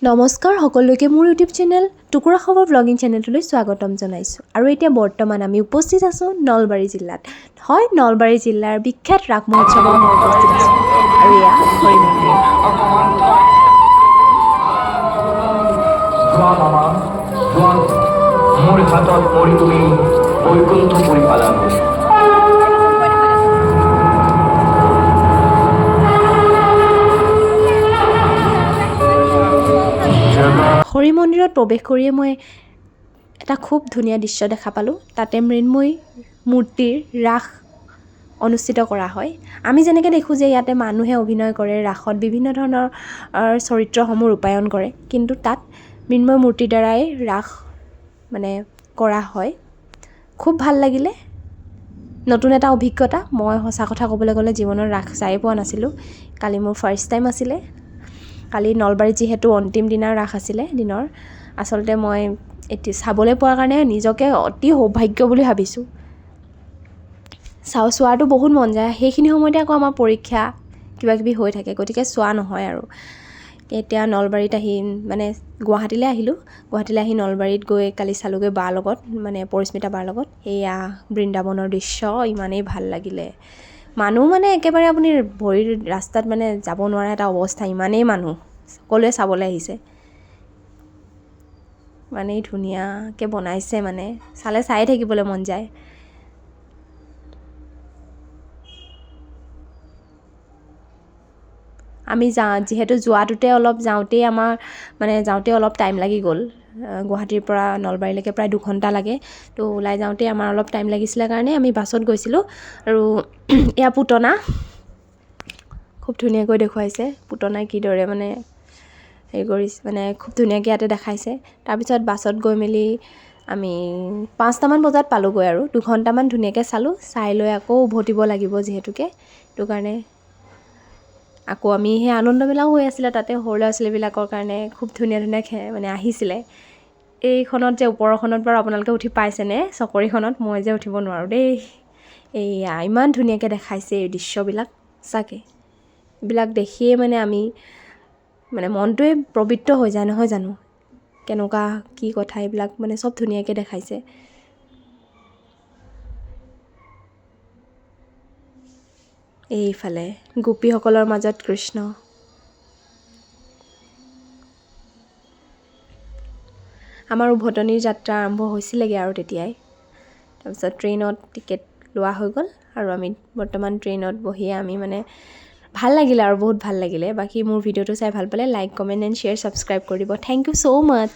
নমস্কাৰ সকলোকে মোৰ ইউটিউব চেনেল টুকুৰা খবৰ ব্লগিং চেনেলটোলৈ স্বাগতম জনাইছোঁ আৰু এতিয়া বৰ্তমান আমি উপস্থিত আছোঁ নলবাৰী জিলাত। হয়, নলবাৰী জিলাৰ বিখ্যাত ৰাস মহোৎসৱত মই উপস্থিত আছোঁ আৰু এয়া হৰি মন্দিৰ। মোৰ হাতত পৰি তুমি বৈকুণ্ঠ পৰিপালন হৰি মন্দিৰত প্ৰৱেশ কৰিয়ে মই এটা খুব ধুনীয়া দৃশ্য দেখা পালোঁ। তাতে মৃন্ময় মূৰ্তিৰ ৰাস অনুষ্ঠিত কৰা হয়। আমি যেনেকৈ দেখোঁ যে ইয়াতে মানুহে অভিনয় কৰে, ৰাসত বিভিন্ন ধৰণৰ চৰিত্ৰসমূহ ৰূপায়ণ কৰে, কিন্তু তাত মৃন্ময় মূৰ্তিৰ দ্বাৰাই ৰাস কৰা হয়। খুব ভাল লাগিলে, নতুন এটা অভিজ্ঞতা। মই সঁচা কথা ক'বলৈ গ'লে জীৱনত ৰাস চাই পোৱা নাছিলোঁ। কালি মোৰ ফাৰ্ষ্ট টাইম আছিলে। কালি নলবাৰীত যিহেতু অন্তিম দিনাৰ ৰাস আছিলে দিনৰ, আচলতে মই এতিয়া চাবলৈ পোৱাৰ কাৰণে নিজকে অতি সৌভাগ্য বুলি ভাবিছোঁ। চোৱাটো বহুত মন যায়, সেইখিনি সময়তে আকৌ আমাৰ পৰীক্ষা কিবাকিবি হৈ থাকে, গতিকে চোৱা নহয় আৰু। এতিয়া নলবাৰীত আহি গুৱাহাটীলৈ আহিলোঁ। গুৱাহাটীলৈ আহি নলবাৰীত গৈ কালি চালোঁগৈ বাৰ লগত, পৰিস্মিতা বাৰ লগত। এয়া বৃন্দাবনৰ দৃশ্য ইমানেই ভাল লাগিলে। মানুহ একেবাৰে আপুনি ভৰিৰ ৰাস্তাত যাব নোৱাৰা এটা অৱস্থা, ইমানেই মানুহ সকলোৱে চাবলৈ আহিছে। ধুনীয়াকৈ বনাইছে, চালে চায়ে থাকিবলৈ মন যায়। আমি যিহেতু যাওঁতেই আমাৰ যাওঁতে অলপ টাইম লাগি গ'ল। গুৱাহাটীৰ পৰা নলবাৰীলৈকে প্ৰায় 2 ঘণ্টা লাগে। তো ওলাই যাওঁতেই আমাৰ অলপ টাইম লাগিছিলে কাৰণে আমি বাছত গৈছিলোঁ। আৰু এয়া পুতনা খুব ধুনীয়াকৈ দেখুৱাইছে। পুতনাই কিদৰে হেৰি কৰিছে, খুব ধুনীয়াকৈ ইয়াতে দেখাইছে। তাৰপিছত বাছত গৈ মেলি আমি 5টামান বজাত পালোঁগৈ আৰু 2 ঘণ্টামান ধুনীয়াকৈ চাই লৈ আকৌ উভতিব লাগিব যিহেতুকে। সেইটো কাৰণে আকৌ আমি সেই আনন্দ মেলাও হৈ আছিলে তাতে, সৰু ল'ৰা ছোৱালীবিলাকৰ কাৰণে খুব ধুনীয়া আহিছিলে। এইখনত যে ওপৰখনত বাৰু আপোনালোকে উঠি পাইছেনে, চকৰিখনত? মই যে উঠিব নোৱাৰোঁ দেই। এইয়া ইমান ধুনীয়াকৈ দেখাইছে এই দৃশ্যবিলাক। সঁচাকৈ এইবিলাক দেখিয়ে আমি মনটোৱে পবিত্ৰ হৈ যায়, নহয় জানো? কেনেকুৱা কি কথা এইবিলাক চব ধুনীয়াকৈ দেখাইছে। এইফালে গোপীসকলৰ মাজত কৃষ্ণ। আমাৰ উভতনিৰ যাত্ৰা আৰম্ভ হৈছিলেগৈ আৰু তেতিয়াই। তাৰপিছত ট্ৰেইনত টিকেট লোৱা হৈ গ'ল আৰু আমি বৰ্তমান ট্ৰেইনত বহিয়ে আমি ভাল লাগিলে আৰু বহুত ভাল লাগিলে। বাকী মোৰ ভিডিঅ'টো চাই ভাল পালে like, comment and share, subscribe কৰি দিব। Thank you so' much.